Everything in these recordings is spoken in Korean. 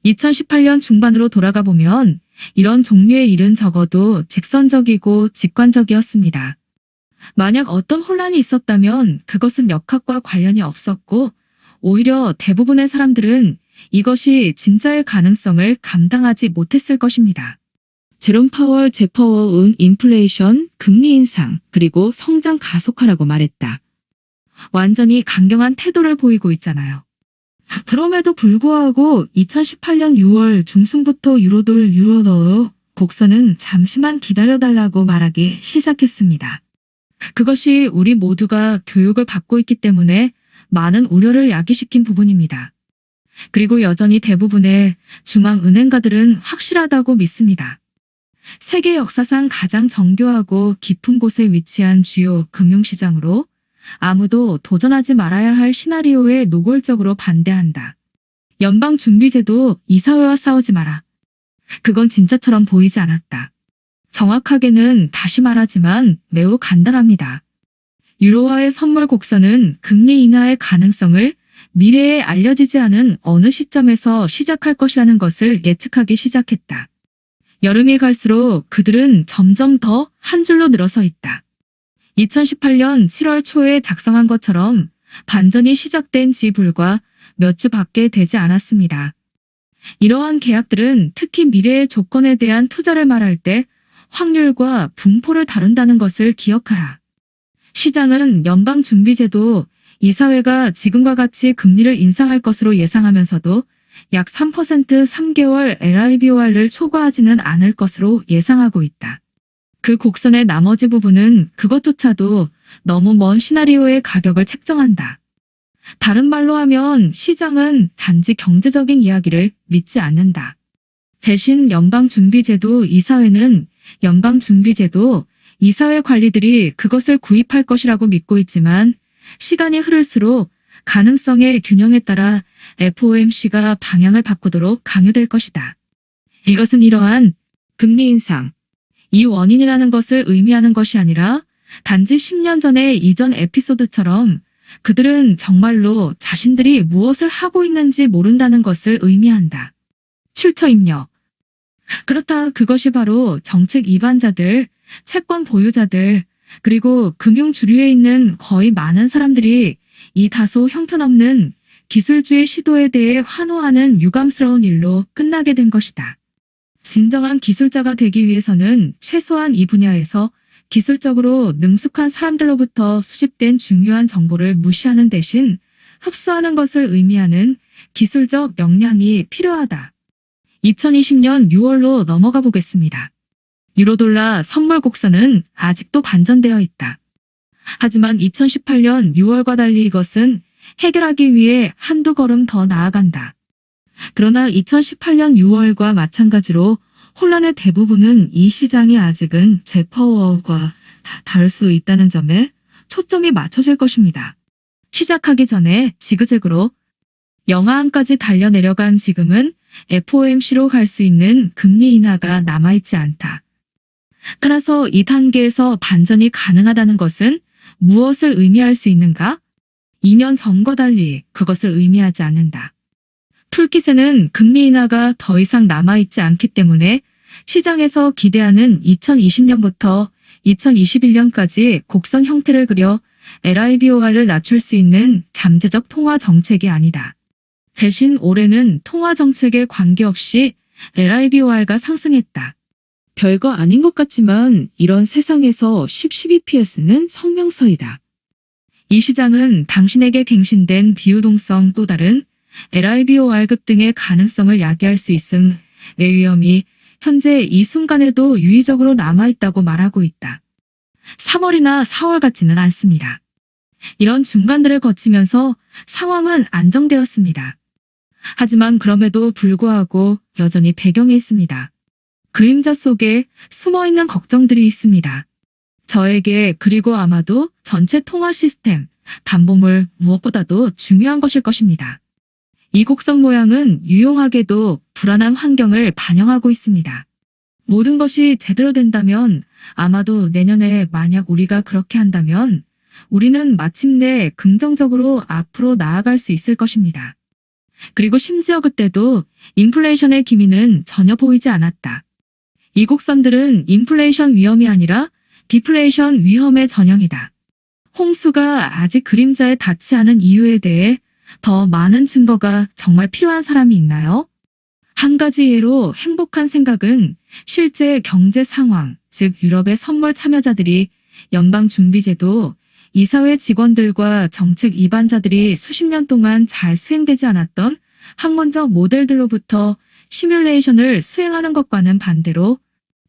2018년 중반으로 돌아가 보면 이런 종류의 일은 적어도 직선적이고 직관적이었습니다. 만약 어떤 혼란이 있었다면 그것은 역학과 관련이 없었고 오히려 대부분의 사람들은 이것이 진짜일 가능성을 감당하지 못했을 것입니다. 제롬 파월 제퍼워은 인플레이션, 금리 인상, 그리고 성장 가속화라고 말했다. 완전히 강경한 태도를 보이고 있잖아요. 그럼에도 불구하고 2018년 6월 중순부터 유로돌 유로더러 곡선은 잠시만 기다려달라고 말하기 시작했습니다. 그것이 우리 모두가 교육을 받고 있기 때문에 많은 우려를 야기시킨 부분입니다. 그리고 여전히 대부분의 중앙은행가들은 확실하다고 믿습니다. 세계 역사상 가장 정교하고 깊은 곳에 위치한 주요 금융시장으로 아무도 도전하지 말아야 할 시나리오에 노골적으로 반대한다. 연방준비제도 이사회와 싸우지 마라. 그건 진짜처럼 보이지 않았다. 정확하게는 다시 말하지만 매우 간단합니다. 유로화의 선물 곡선은 금리 인하의 가능성을 미래에 알려지지 않은 어느 시점에서 시작할 것이라는 것을 예측하기 시작했다. 여름이 갈수록 그들은 점점 더 한 줄로 늘어서 있다. 2018년 7월 초에 작성한 것처럼 반전이 시작된 지 불과 몇 주 밖에 되지 않았습니다. 이러한 계약들은 특히 미래의 조건에 대한 투자를 말할 때 확률과 분포를 다룬다는 것을 기억하라. 시장은 연방준비제도 이사회가 지금과 같이 금리를 인상할 것으로 예상하면서도 약 3% 3개월 LIBOR을 초과하지는 않을 것으로 예상하고 있다. 그 곡선의 나머지 부분은 그것조차도 너무 먼 시나리오의 가격을 책정한다. 다른 말로 하면 시장은 단지 경제적인 이야기를 믿지 않는다. 대신 연방준비제도 이사회는 연방준비제도 이사회 관리들이 그것을 구입할 것이라고 믿고 있지만 시간이 흐를수록 가능성의 균형에 따라 FOMC가 방향을 바꾸도록 강요될 것이다. 이것은 이러한 금리 인상, 이 원인이라는 것을 의미하는 것이 아니라 단지 10년 전의 이전 에피소드처럼 그들은 정말로 자신들이 무엇을 하고 있는지 모른다는 것을 의미한다. 출처 입력. 그렇다 그것이 바로 정책 위반자들, 채권 보유자들, 그리고 금융 주류에 있는 거의 많은 사람들이 이 다소 형편없는 기술주의 시도에 대해 환호하는 유감스러운 일로 끝나게 된 것이다. 진정한 기술자가 되기 위해서는 최소한 이 분야에서 기술적으로 능숙한 사람들로부터 수집된 중요한 정보를 무시하는 대신 흡수하는 것을 의미하는 기술적 역량이 필요하다. 2020년 6월로 넘어가 보겠습니다. 유로돌라 선물 곡선은 아직도 반전되어 있다. 하지만 2018년 6월과 달리 이것은 해결하기 위해 한두 걸음 더 나아간다. 그러나 2018년 6월과 마찬가지로 혼란의 대부분은 이 시장이 아직은 제퍼워과 다를 수 있다는 점에 초점이 맞춰질 것입니다. 시작하기 전에 지그재그로 영하함까지 달려내려간 지금은 FOMC로 갈 수 있는 금리 인하가 남아있지 않다. 따라서 이 단계에서 반전이 가능하다는 것은 무엇을 의미할 수 있는가? 2년 전과 달리 그것을 의미하지 않는다. 툴킷에는 금리 인하가 더 이상 남아있지 않기 때문에 시장에서 기대하는 2020년부터 2021년까지 곡선 형태를 그려 LIBOR을 낮출 수 있는 잠재적 통화 정책이 아니다. 대신 올해는 통화 정책에 관계없이 LIBOR가 상승했다. 별거 아닌 것 같지만 이런 세상에서 10-12ps는 성명서이다. 이 시장은 당신에게 갱신된 비유동성 또 다른 LIBOR 급등의 가능성을 야기할 수 있음의 위험이 현재 이 순간에도 유의적으로 남아있다고 말하고 있다. 3월이나 4월 같지는 않습니다. 이런 중간들을 거치면서 상황은 안정되었습니다. 하지만 그럼에도 불구하고 여전히 배경에 있습니다. 그림자 속에 숨어있는 걱정들이 있습니다. 저에게 그리고 아마도 전체 통화 시스템, 담보물 무엇보다도 중요한 것일 것입니다. 이 곡선 모양은 유용하게도 불안한 환경을 반영하고 있습니다. 모든 것이 제대로 된다면 아마도 내년에 만약 우리가 그렇게 한다면 우리는 마침내 긍정적으로 앞으로 나아갈 수 있을 것입니다. 그리고 심지어 그때도 인플레이션의 기미는 전혀 보이지 않았다. 이 곡선들은 인플레이션 위험이 아니라 디플레이션 위험의 전형이다. 홍수가 아직 그림자에 닿지 않은 이유에 대해 더 많은 증거가 정말 필요한 사람이 있나요? 한 가지 예로 행복한 생각은 실제 경제 상황, 즉 유럽의 선물 참여자들이 연방준비제도, 이사회 직원들과 정책 입안자들이 수십 년 동안 잘 수행되지 않았던 학문적 모델들로부터 시뮬레이션을 수행하는 것과는 반대로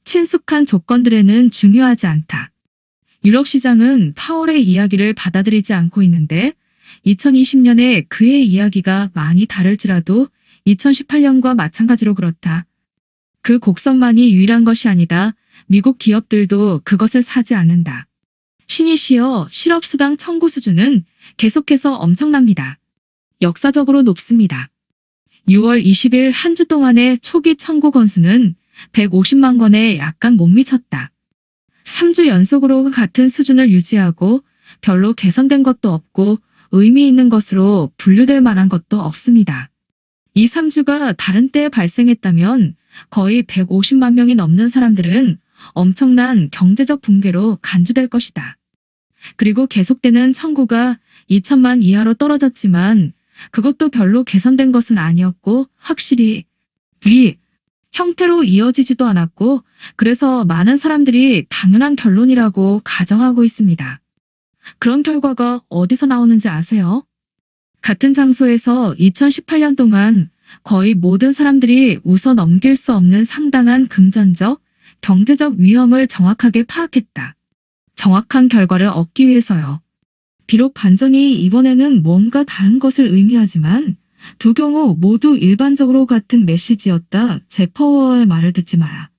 친숙한 조건들에는 중요하지 않다. 유럽 시장은 파월의 이야기를 받아들이지 않고 있는데 2020년에 그의 이야기가 많이 다를지라도 2018년과 마찬가지로 그렇다. 그 곡선만이 유일한 것이 아니다. 미국 기업들도 그것을 사지 않는다. 신이시여, 실업수당 청구 수준은 계속해서 엄청납니다. 역사적으로 높습니다. 6월 20일 한 주 동안의 초기 청구 건수는 150만 건에 약간 못 미쳤다. 3주 연속으로 같은 수준을 유지하고 별로 개선된 것도 없고 의미 있는 것으로 분류될 만한 것도 없습니다. 이 3주가 다른 때에 발생했다면 거의 150만 명이 넘는 사람들은 엄청난 경제적 붕괴로 간주될 것이다. 그리고 계속되는 청구가 2천만 이하로 떨어졌지만 그것도 별로 개선된 것은 아니었고 확실히 이 형태로 이어지지도 않았고 그래서 많은 사람들이 당연한 결론이라고 가정하고 있습니다. 그런 결과가 어디서 나오는지 아세요? 같은 장소에서 2018년 동안 거의 모든 사람들이 웃어 넘길 수 없는 상당한 금전적, 경제적 위험을 정확하게 파악했다. 정확한 결과를 얻기 위해서요. 비록 반전이 이번에는 뭔가 다른 것을 의미하지만 두 경우 모두 일반적으로 같은 메시지였다. 제 파워의 말을 듣지 마라.